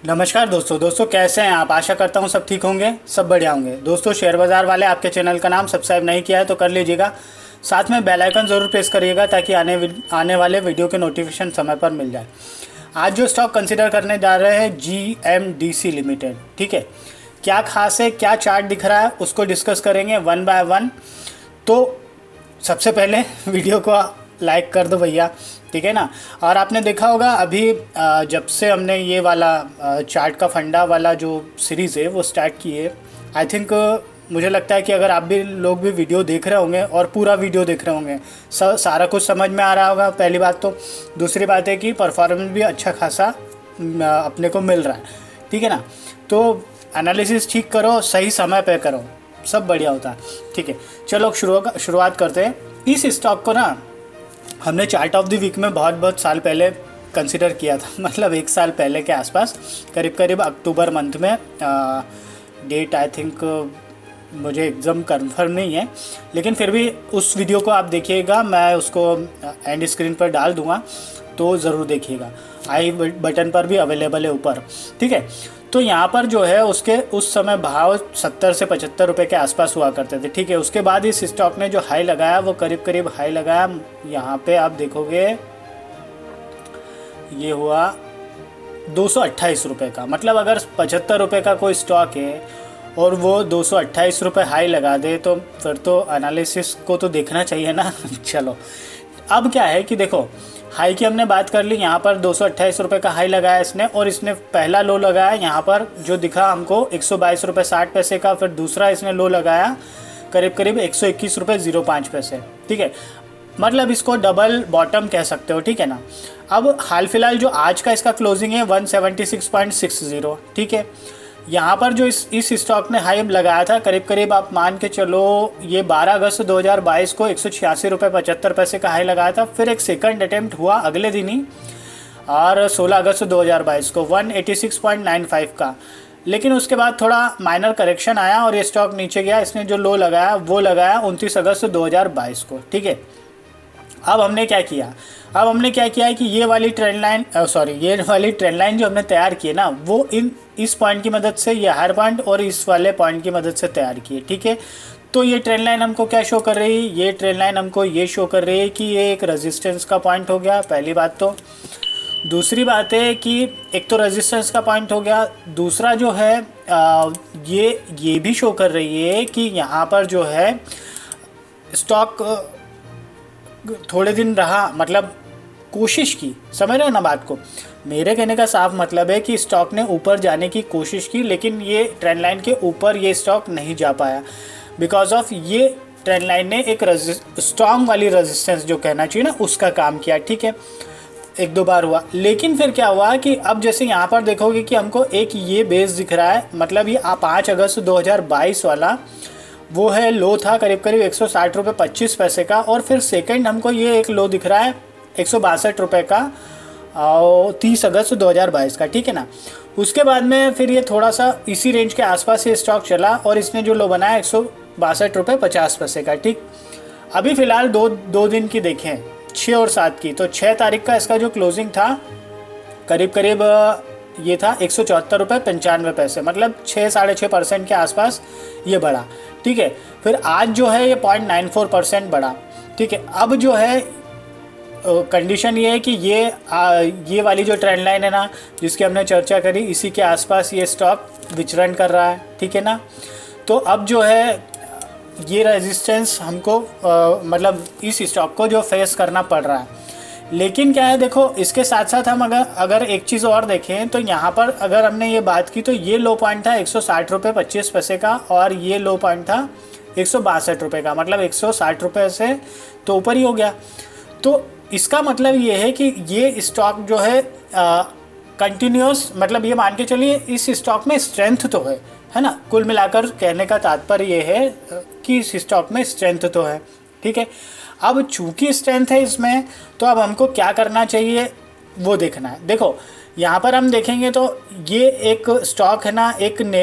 नमस्कार दोस्तों कैसे हैं आप। आशा करता हूं सब ठीक होंगे, सब बढ़िया होंगे। दोस्तों शेयर बाज़ार वाले आपके चैनल का नाम सब्सक्राइब नहीं किया है तो कर लीजिएगा। साथ में बेल आइकन ज़रूर प्रेस करिएगा ताकि आने वाले वीडियो के नोटिफिकेशन समय पर मिल जाए। आज जो स्टॉक कंसिडर करने जा रहे हैं GMDC लिमिटेड, ठीक है। क्या खास है, क्या चार्ट दिख रहा है, उसको डिस्कस करेंगे वन बाय वन। तो सबसे पहले वीडियो को लाइक कर दो भैया, ठीक है ना। और आपने देखा होगा अभी जब से हमने ये वाला चार्ट का फंडा वाला जो सीरीज़ है वो स्टार्ट की है, आई थिंक मुझे लगता है कि अगर आप भी लोग भी वीडियो देख रहे होंगे और पूरा वीडियो देख रहे होंगे, सारा कुछ समझ में आ रहा होगा, पहली बात तो। दूसरी बात है कि परफॉर्मेंस भी अच्छा खासा अपने को मिल रहा है, ठीक है ना। तो एनालिसिस ठीक करो, सही समय पे करो, सब बढ़िया होता है, ठीक है। चलो शुरुआत करते हैं। इस स्टॉक को ना हमने चार्ट ऑफ द वीक में बहुत साल पहले कंसिडर किया था, मतलब 1 साल पहले के आसपास, करीब अक्टूबर मंथ में। डेट आई थिंक मुझे एकदम कंफर्म नहीं है, लेकिन फिर भी उस वीडियो को आप देखिएगा, मैं उसको एंड स्क्रीन पर डाल दूंगा तो ज़रूर देखिएगा। आई बटन पर भी अवेलेबल है ऊपर, ठीक है। तो यहाँ पर जो है उसके उस समय भाव 70 से 75 रुपये के आसपास हुआ करते थे, ठीक है। उसके बाद इस स्टॉक ने जो हाई लगाया वो करीब हाई लगाया, यहाँ पे आप देखोगे ये हुआ 228 रुपये का। मतलब अगर 75 रुपये का कोई स्टॉक है और वो 228 रुपये हाई लगा दे तो फिर तो एनालिसिस को तो देखना चाहिए ना। चलो अब क्या है कि देखो, हाई की हमने बात कर ली। यहाँ पर 228 रुपये का हाई लगाया इसने, और इसने पहला लो लगाया यहाँ पर जो दिखा हमको 122 रुपये 60 पैसे का। फिर दूसरा इसने लो लगाया करीब 121 रुपये 05 पैसे, ठीक है। मतलब इसको डबल बॉटम कह सकते हो, ठीक है ना। अब हाल फिलहाल जो आज का इसका क्लोजिंग है 176.60, ठीक है। यहाँ पर जो इस स्टॉक ने हाई लगाया था करीब आप मान के चलो, ये 12 अगस्त 2022 को 186 रुपये 75 पैसे का हाई लगाया था। फिर एक सेकंड अटेम्प्ट हुआ अगले दिन ही, और 16 अगस्त 2022 को 186.95 का। लेकिन उसके बाद थोड़ा माइनर करेक्शन आया और ये स्टॉक नीचे गया। इसने जो लो लगाया वो लगाया 29 अगस्त 2022 को, ठीक है। अब हमने क्या किया है कि ये वाली ट्रेंड लाइन जो हमने तैयार की है ना, वो इस पॉइंट की मदद से, ये हायर पॉइंट और इस वाले पॉइंट की मदद से तैयार की है, ठीक है। तो ये ट्रेंड लाइन हमको क्या शो कर रही है, ये ट्रेंड लाइन हमको ये शो कर रही है कि ये एक रेजिस्टेंस का पॉइंट हो गया, पहली बात तो। दूसरी बात है कि एक तो रेजिस्टेंस का पॉइंट हो गया, दूसरा जो है ये भी शो कर रही है कि यहाँ पर जो है स्टॉक थोड़े दिन रहा, मतलब कोशिश की, समझ रहे हो ना बात को। मेरे कहने का साफ मतलब है कि स्टॉक ने ऊपर जाने की कोशिश की, लेकिन ये ट्रेंड लाइन के ऊपर ये स्टॉक नहीं जा पाया बिकॉज ऑफ ये ट्रेंड लाइन ने एक स्ट्रॉन्ग वाली रेजिस्टेंस जो कहना चाहिए ना, उसका काम किया, ठीक है। 1-2 बार हुआ, लेकिन फिर क्या हुआ कि अब जैसे यहाँ पर देखोगे कि हमको एक ये बेस दिख रहा है, मतलब ये 5 अगस्त 2022 वाला वो है लो था करीब 160 रुपये 25 पैसे का। और फिर सेकंड हमको ये एक लो दिख रहा है 162 रुपये का, और 30 अगस्त 2022 का, ठीक है ना। उसके बाद में फिर ये थोड़ा सा इसी रेंज के आसपास ये स्टॉक चला और इसने जो लो बनाया 162 रुपये 50 पैसे का, ठीक। अभी फ़िलहाल दो दिन की देखें, 6 और 7 की, तो 6 तारीख का इसका जो क्लोजिंग था करीब ये था 174 रुपये 95 पैसे, मतलब 6-6.5% के आसपास ये बढ़ा, ठीक है। फिर आज जो है ये 0.94% बढ़ा, ठीक है। अब जो है कंडीशन ये है कि ये वाली जो ट्रेंड लाइन है ना, जिसकी हमने चर्चा करी, इसी के आसपास ये स्टॉक विचरण कर रहा है, ठीक है ना। तो अब जो है ये रेजिस्टेंस हमको मतलब इस स्टॉक को जो फेस करना पड़ रहा है। लेकिन क्या है, देखो इसके साथ साथ हम अगर एक चीज़ और देखें तो यहाँ पर अगर हमने ये बात की तो ये लो पॉइंट था 160 रुपये 25 पैसे का, और ये लो पॉइंट था 162 रुपये का, मतलब 160 रुपये से तो ऊपर ही हो गया। तो इसका मतलब ये है कि ये स्टॉक जो है कंटिन्यूस, मतलब ये मान के चलिए इस स्टॉक में स्ट्रेंथ तो है ना। कुल मिलाकर कहने का तात्पर्य ये है कि इस स्टॉक में स्ट्रेंथ तो है, ठीक है। अब चूंकि स्ट्रेंथ है इसमें, तो अब हमको क्या करना चाहिए वो देखना है। देखो यहाँ पर हम देखेंगे तो ये एक स्टॉक है ना,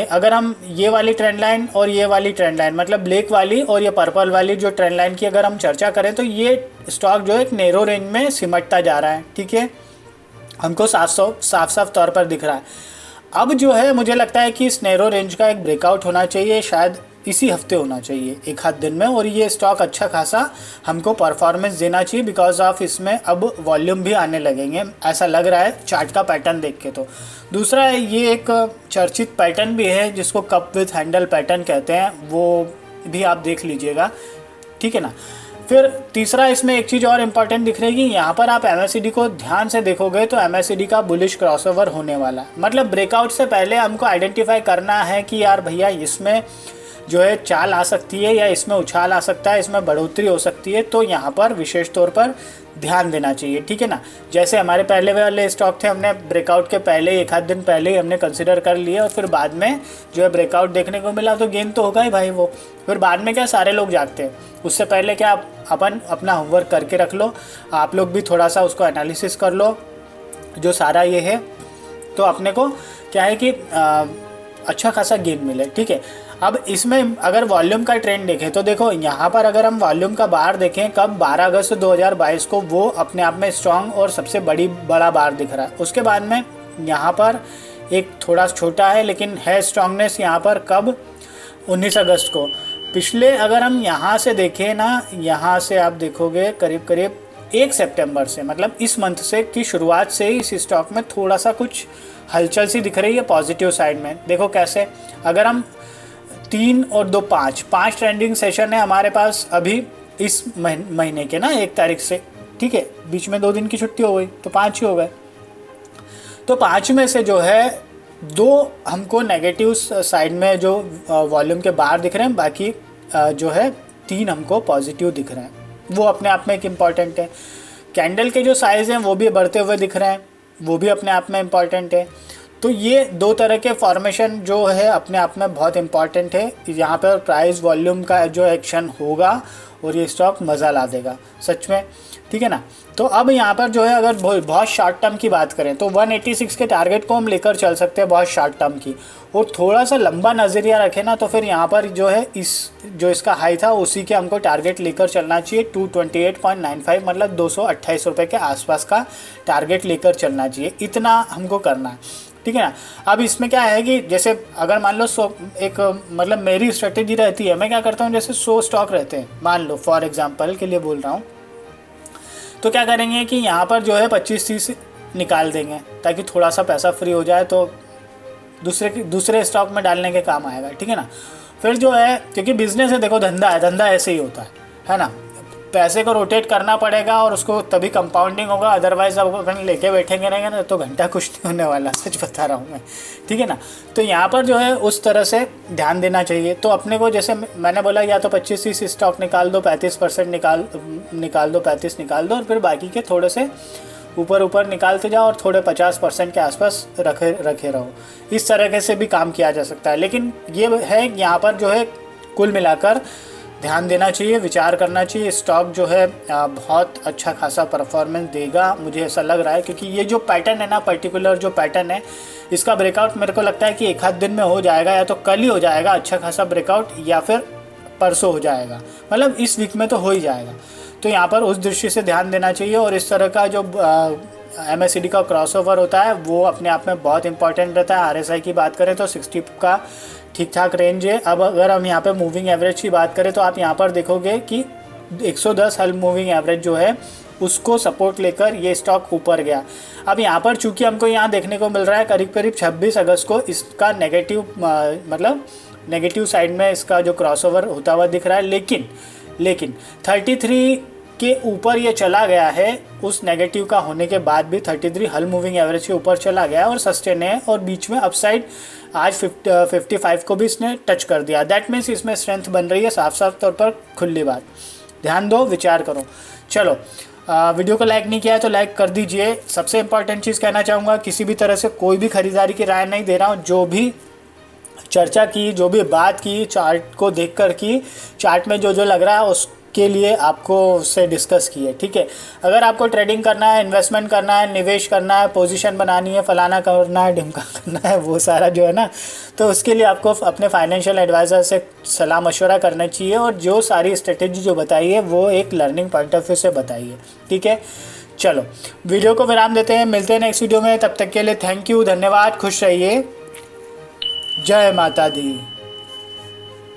अगर हम ये वाली ट्रेंड लाइन और ये वाली ट्रेंड लाइन, मतलब ब्लैक वाली और ये पर्पल वाली जो ट्रेंड लाइन की अगर हम चर्चा करें तो ये स्टॉक जो है एक नैरो रेंज में सिमटता जा रहा है, ठीक है। हमको साफ तौर पर दिख रहा है। अब जो है मुझे लगता है कि इस नैरो रेंज का एक ब्रेकआउट होना चाहिए, शायद इसी हफ्ते होना चाहिए, एक आध दिन में, और ये स्टॉक अच्छा खासा हमको परफॉर्मेंस देना चाहिए बिकॉज ऑफ इसमें अब वॉल्यूम भी आने लगेंगे, ऐसा लग रहा है चार्ट का पैटर्न देख के। तो दूसरा है, ये एक चर्चित पैटर्न भी है जिसको कप विथ हैंडल पैटर्न कहते हैं, वो भी आप देख लीजिएगा, ठीक है ना। फिर तीसरा इसमें एक चीज़ और इम्पॉर्टेंट दिख रही है, यहाँ पर आप MACD को ध्यान से देखोगे तो MACD का बुलिश क्रॉसओवर होने वाला है। मतलब ब्रेकआउट से पहले हमको आइडेंटिफाई करना है कि यार भैया इसमें जो है चाल आ सकती है या इसमें उछाल आ सकता है, इसमें बढ़ोतरी हो सकती है, तो यहाँ पर विशेष तौर पर ध्यान देना चाहिए, ठीक है ना। जैसे हमारे पहले वाले स्टॉक थे, हमने ब्रेकआउट के पहले एक आध दिन पहले ही हमने कंसिडर कर लिया और फिर बाद में जो है ब्रेकआउट देखने को मिला तो गेन तो होगा ही भाई वो। फिर बाद में क्या सारे लोग जागते हैं, उससे पहले क्या अपन अपना होमवर्क करके रख लो, आप लोग भी थोड़ा सा उसको एनालिसिस कर लो जो सारा ये है, तो अपने को क्या है कि अच्छा खासा गेन मिले, ठीक है। अब इसमें अगर वॉल्यूम का ट्रेंड देखें तो देखो यहाँ पर अगर हम वॉल्यूम का बार देखें कब 12 अगस्त 2022 को, वो अपने आप में स्ट्रॉन्ग और सबसे बड़ा बार दिख रहा है। उसके बाद में यहाँ पर एक थोड़ा छोटा है लेकिन है स्ट्रॉन्गनेस यहाँ पर कब, 19 अगस्त को। पिछले अगर हम यहाँ से देखें ना, यहाँ से आप देखोगे करीब करीब 1 सितंबर से, मतलब इस मंथ से की शुरुआत से ही इस स्टॉक में थोड़ा सा कुछ हलचल सी दिख रही है पॉजिटिव साइड में। देखो कैसे, अगर हम 3 और 2 5 ट्रेंडिंग सेशन है हमारे पास अभी इस महीने के ना 1 तारीख से, ठीक है, बीच में 2 दिन की छुट्टी हो गई तो 5 ही हो गए। तो 5 में से जो है 2 हमको नेगेटिव साइड में जो वॉल्यूम के बाहर दिख रहे हैं, बाकी जो है 3 हमको पॉजिटिव दिख रहे हैं, वो अपने आप में एक इम्पॉर्टेंट है। कैंडल के जो साइज़ हैं वो भी बढ़ते हुए दिख रहे हैं, वो भी अपने आप में इम्पॉर्टेंट है। तो ये 2 तरह के फॉर्मेशन जो है अपने आप में बहुत इम्पॉर्टेंट है। यहाँ पर प्राइस वॉल्यूम का जो एक्शन होगा और ये स्टॉक मज़ा ला देगा सच में, ठीक है ना। तो अब यहाँ पर जो है अगर बहुत शॉर्ट टर्म की बात करें तो 186 के टारगेट को हम लेकर चल सकते हैं बहुत शॉर्ट टर्म की, और थोड़ा सा लंबा नज़रिया रखें ना तो फिर यहाँ पर जो है जो इसका हाई था उसी के हमको टारगेट लेकर चलना चाहिए, 228.95 मतलब 228 रुपये के आसपास का टारगेट लेकर चलना चाहिए, इतना हमको करना है, ठीक है ना। अब इसमें क्या है कि जैसे अगर मान लो 100 एक मतलब मेरी स्ट्रेटेजी रहती है, मैं क्या करता हूँ जैसे 100 स्टॉक रहते हैं मान लो, फॉर एग्जांपल के लिए बोल रहा हूँ, तो क्या करेंगे कि यहाँ पर जो है 25-30 निकाल देंगे ताकि थोड़ा सा पैसा फ्री हो जाए, तो दूसरे स्टॉक में डालने के काम आएगा, ठीक है ना। फिर जो है क्योंकि बिजनेस है, देखो धंधा है, धंधा ऐसे ही होता है ना, पैसे को रोटेट करना पड़ेगा और उसको तभी कंपाउंडिंग होगा, अदरवाइज अब अपन लेके बैठेंगे रहेंगे ना तो घंटा कुछ नहीं होने वाला, सच बता रहा हूँ मैं, ठीक है ना। तो यहाँ पर जो है उस तरह से ध्यान देना चाहिए। तो अपने को जैसे मैंने बोला या तो 25-30 स्टॉक निकाल दो, 35% निकाल दो, 35 निकाल दो और फिर बाकी के थोड़े से ऊपर निकालते जाओ और थोड़े 50% के आसपास रखे रहो। इस तरह से भी काम किया जा सकता है, लेकिन ये है यहाँ पर जो है कुल मिलाकर ध्यान देना चाहिए, विचार करना चाहिए। स्टॉक जो है बहुत अच्छा खासा परफॉर्मेंस देगा, मुझे ऐसा लग रहा है, क्योंकि ये जो पैटर्न है ना, पर्टिकुलर जो पैटर्न है, इसका ब्रेकआउट मेरे को लगता है कि एक आध दिन में हो जाएगा, या तो कल ही हो जाएगा अच्छा खासा ब्रेकआउट, या फिर परसों हो जाएगा, मतलब इस वीक में तो हो ही जाएगा। तो यहाँ पर उस दृष्टि से ध्यान देना चाहिए। और इस तरह का जो MACD का क्रॉसओवर होता है वो अपने आप में बहुत इंपॉर्टेंट रहता है। RSI की बात करें तो 60 का ठीक ठाक रेंज है। अब अगर हम यहाँ पे मूविंग एवरेज की बात करें तो आप यहाँ पर देखोगे कि 110 हल मूविंग एवरेज जो है उसको सपोर्ट लेकर ये स्टॉक ऊपर गया। अब यहाँ पर चूंकि हमको यहाँ देखने को मिल रहा है करीब 26 अगस्त को इसका नेगेटिव साइड में इसका जो क्रॉसओवर होता हुआ दिख रहा है, लेकिन 33 के ऊपर ये चला गया है, उस नेगेटिव का होने के बाद भी 33 हल मूविंग एवरेज के ऊपर चला गया और सस्टेन है, और बीच में अपसाइड आज 55 को भी इसने टच कर दिया। दैट मीन्स इसमें स्ट्रेंथ बन रही है, साफ तौर पर खुली बात। ध्यान दो, विचार करो। चलो वीडियो को लाइक नहीं किया है तो लाइक कर दीजिए। सबसे इंपॉर्टेंट चीज़ कहना चाहूँगा, किसी भी तरह से कोई भी खरीदारी की राय नहीं दे रहा हूँ, जो भी चर्चा की, जो भी बात की, चार्ट को देखकर की, चार्ट में जो लग रहा है उसके लिए आपको उससे डिस्कस किए, ठीक है। अगर आपको ट्रेडिंग करना है, इन्वेस्टमेंट करना है, निवेश करना है, पोजीशन बनानी है, फलाना करना है, ढिमका करना है, वो सारा जो है ना, तो उसके लिए आपको अपने फाइनेंशियल एडवाइज़र से सलाह मशवरा करना चाहिए, और जो सारी स्ट्रेटेजी जो बताई है वो एक लर्निंग पॉइंट ऑफ व्यू से बताई है, ठीक है। चलो वीडियो को विराम देते हैं, मिलते हैं नेक्स्ट वीडियो में। तब तक के लिए थैंक यू, धन्यवाद, खुश रहिए, जय माता दी।